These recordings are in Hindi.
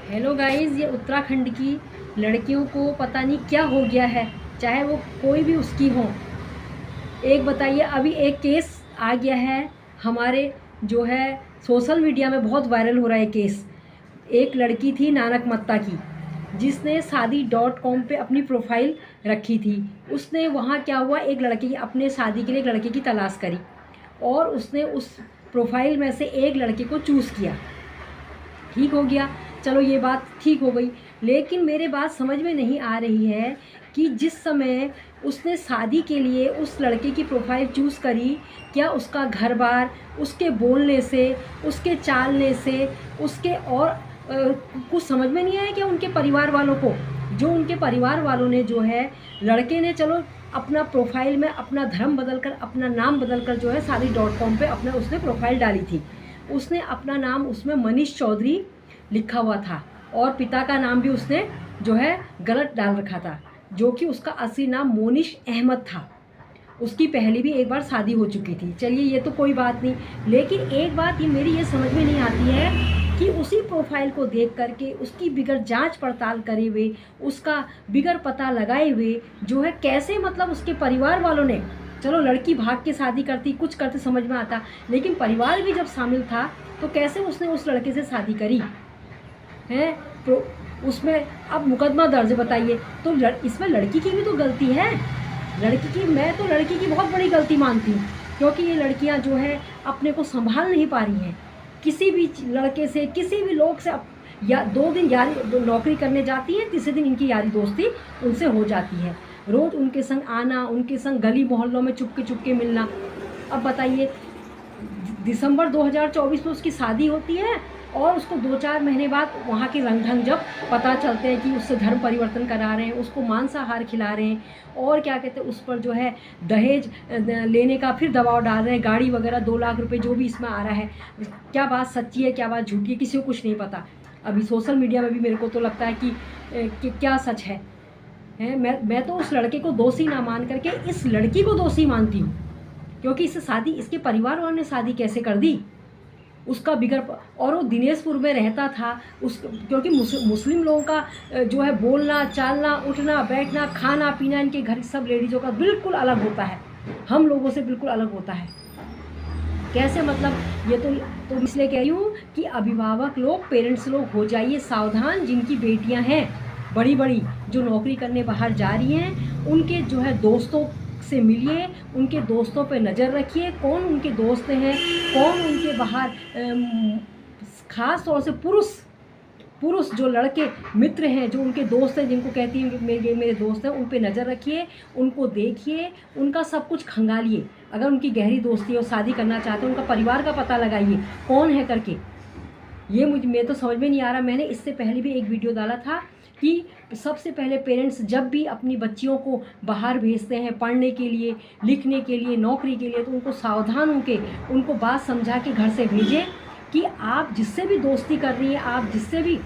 हेलो गाइस, ये उत्तराखंड की लड़कियों को पता नहीं क्या हो गया है, चाहे वो कोई भी उसकी हो। एक बताइए, अभी एक केस आ गया है हमारे जो है सोशल मीडिया में बहुत वायरल हो रहा है केस। एक लड़की थी नानक मत्ता की, जिसने शादी.com पे अपनी प्रोफाइल रखी थी। उसने वहाँ क्या हुआ, एक लड़के की अपने शादी के लिए एक लड़के की तलाश करी और उसने उस प्रोफाइल में से एक लड़के को चूज़ किया। ठीक हो गया, चलो ये बात ठीक हो गई। लेकिन मेरे बात समझ में नहीं आ रही है कि जिस समय उसने शादी के लिए उस लड़के की प्रोफाइल चूज़ करी, क्या उसका घर बार, उसके बोलने से, उसके चालने से, उसके और कुछ समझ में नहीं आया क्या उनके परिवार वालों को। जो उनके परिवार वालों ने जो है, लड़के ने चलो अपना प्रोफाइल में अपना धर्म बदल कर, अपना नाम बदल कर जो है शादी.com पे अपना उसने प्रोफाइल डाली थी। उसने अपना नाम उसमें मनीष चौधरी लिखा हुआ था और पिता का नाम भी उसने जो है गलत डाल रखा था, जो कि उसका असली नाम मोनिश अहमद था। उसकी पहले भी एक बार शादी हो चुकी थी। चलिए ये तो कोई बात नहीं, लेकिन एक बात ये मेरी ये समझ में नहीं आती है कि उसी प्रोफाइल को देख करके उसकी बिगड़ जांच पड़ताल करे हुए, उसका बिगड़ पता लगाए हुए जो है, कैसे मतलब उसके परिवार वालों ने, चलो लड़की भाग के शादी करती, कुछ करते समझ में आता, लेकिन परिवार भी जब शामिल था तो कैसे उसने उस लड़के से शादी करी है। तो उसमें अब मुकदमा दर्ज, बताइए। तो इसमें लड़की की भी तो गलती है। लड़की की, मैं तो लड़की की बहुत बड़ी गलती मानती हूँ, क्योंकि ये लड़कियाँ जो है अपने को संभाल नहीं पा रही हैं। किसी भी लड़के से, किसी भी लोग से या 2 दिन यारी नौकरी करने जाती हैं, तीसरे दिन इनकी यारी दोस्ती उनसे हो जाती है। रोज़ उनके संग आना, उनके संग गली मोहल्लों में चुपके चुपके मिलना। अब बताइए, दिसंबर 2024 में उसकी शादी होती है और उसको 2-4 महीने बाद वहाँ के रंग ढंग जब पता चलते हैं कि उससे धर्म परिवर्तन करा रहे हैं, उसको मांसाहार खिला रहे हैं और क्या कहते हैं, उस पर जो है दहेज लेने का फिर दबाव डाल रहे हैं, गाड़ी वगैरह 2 लाख रुपए जो भी इसमें आ रहा है। क्या बात सच्ची है, क्या बात झूठी है, किसी को कुछ नहीं पता। अभी सोशल मीडिया में भी मेरे को तो लगता है कि क्या सच है। मैं तो उस लड़के को दोषी ना मान करके इस लड़की को दोषी मानती हूँ, क्योंकि इससे शादी, इसके परिवार वालों ने शादी कैसे कर दी, उसका बिगड़। और वो दिनेशपुर में रहता था, उस क्योंकि मुस्लिम लोगों का जो है बोलना चालना, उठना बैठना, खाना पीना, इनके घर सब लेडीज़ों का बिल्कुल अलग होता है, हम लोगों से बिल्कुल अलग होता है। कैसे मतलब, ये तो इसलिए कह रही हूँ कि अभिभावक लोग, पेरेंट्स लोग हो जाइए सावधान। जिनकी बेटियाँ हैं बड़ी बड़ी, जो नौकरी करने बाहर जा रही हैं, उनके जो है दोस्तों से मिलिए, उनके दोस्तों पे नज़र रखिए, कौन उनके दोस्त हैं, कौन उनके बाहर ख़ास तौर से पुरुष जो लड़के मित्र हैं, जो उनके दोस्त हैं, जिनको कहती हैं मेरे दोस्त हैं, उन पे नज़र रखिए, उनको देखिए, उनका सब कुछ खंगालिए। अगर उनकी गहरी दोस्ती है और शादी करना चाहते हैं, उनका परिवार का पता लगाइए कौन है करके। ये मैं तो समझ में नहीं आ रहा। मैंने इससे पहले भी एक वीडियो डाला था कि सबसे पहले पेरेंट्स जब भी अपनी बच्चियों को बाहर भेजते हैं पढ़ने के लिए, लिखने के लिए, नौकरी के लिए, तो उनको सावधान होकर उनको बात समझा के घर से भेजें कि आप जिससे भी दोस्ती कर रही हैं, आप जिससे भी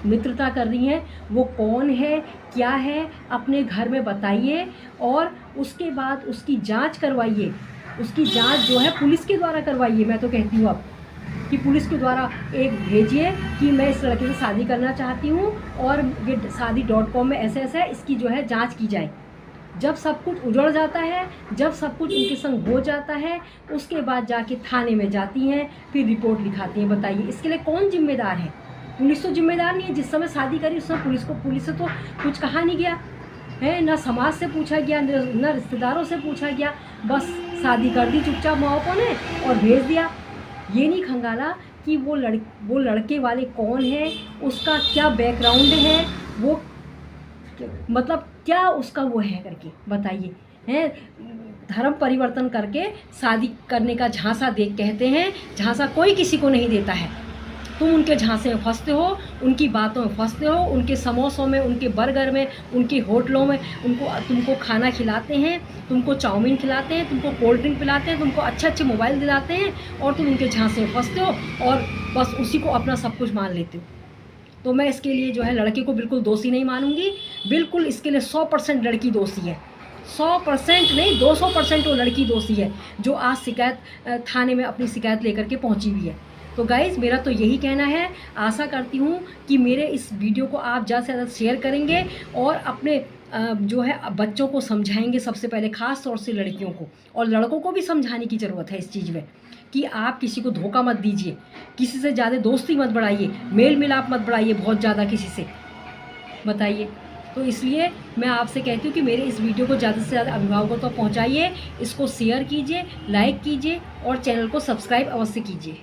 मित्रता कर रही हैं, वो कौन है, क्या है, अपने घर में बताइए और उसके बाद उसकी जांच करवाइए। उसकी जांच जो है पुलिस के द्वारा करवाइए। मैं तो कहती हूँ अब कि पुलिस के द्वारा एक भेजिए कि मैं इस लड़के से शादी करना चाहती हूँ और ये शादी.com में ऐसे ऐसा है, इसकी जो है जांच की जाए। जब सब कुछ उजड़ जाता है, जब सब कुछ उनके संग हो जाता है, उसके बाद जाके थाने में जाती हैं, फिर रिपोर्ट लिखाती हैं। बताइए इसके लिए कौन जिम्मेदार है? पुलिस तो जिम्मेदार नहीं है। जिस समय शादी करी उस समय पुलिस से तो कुछ कहा नहीं गया है, ना समाज से पूछा गया, न रिश्तेदारों से पूछा गया, बस शादी कर दी चुपचाप माँ बापों ने और भेज दिया। ये नहीं खंगाला कि वो लड़के वाले कौन है, उसका क्या बैकग्राउंड है, वो मतलब क्या उसका वो है करके बताइए। हैं, धर्म परिवर्तन करके शादी करने का झांसा कहते हैं। झांसा कोई किसी को नहीं देता है। तुम उनके झांसे में फंसते हो, उनकी बातों में फंसते हो, उनके समोसों में, उनके बर्गर में, उनके होटलों में तुमको खाना खिलाते हैं, तुमको चाउमीन खिलाते हैं, तुमको कोल्ड ड्रिंक पिलाते हैं, तुमको अच्छे मोबाइल दिलाते हैं और तुम उनके झांसे में फंसते हो और बस उसी को अपना सब कुछ मान लेते हो। तो मैं इसके लिए जो है लड़के को बिल्कुल दोषी नहीं मानूंगी। बिल्कुल इसके लिए 100% लड़की दोषी है। 100% नहीं, 200% वो लड़की दोषी है, जो आज शिकायत थाने में अपनी शिकायत लेकर के पहुंची हुई है। तो गाइज़ मेरा तो यही कहना है, आशा करती हूँ कि मेरे इस वीडियो को आप ज़्यादा से ज़्यादा शेयर करेंगे और अपने जो है बच्चों को समझाएंगे, सबसे पहले ख़ास तौर से लड़कियों को, और लड़कों को भी समझाने की ज़रूरत है इस चीज़ में कि आप किसी को धोखा मत दीजिए, किसी से ज़्यादा दोस्ती मत बढ़ाइए, मेल मिलाप मत बढ़ाइए बहुत ज़्यादा किसी से, बताइए। तो इसलिए मैं आपसे कहती हूँ कि मेरे इस वीडियो को ज़्यादा से ज़्यादा अभिभावकों तक पहुँचाइए, इसको शेयर कीजिए, लाइक कीजिए और चैनल को सब्सक्राइब अवश्य कीजिए।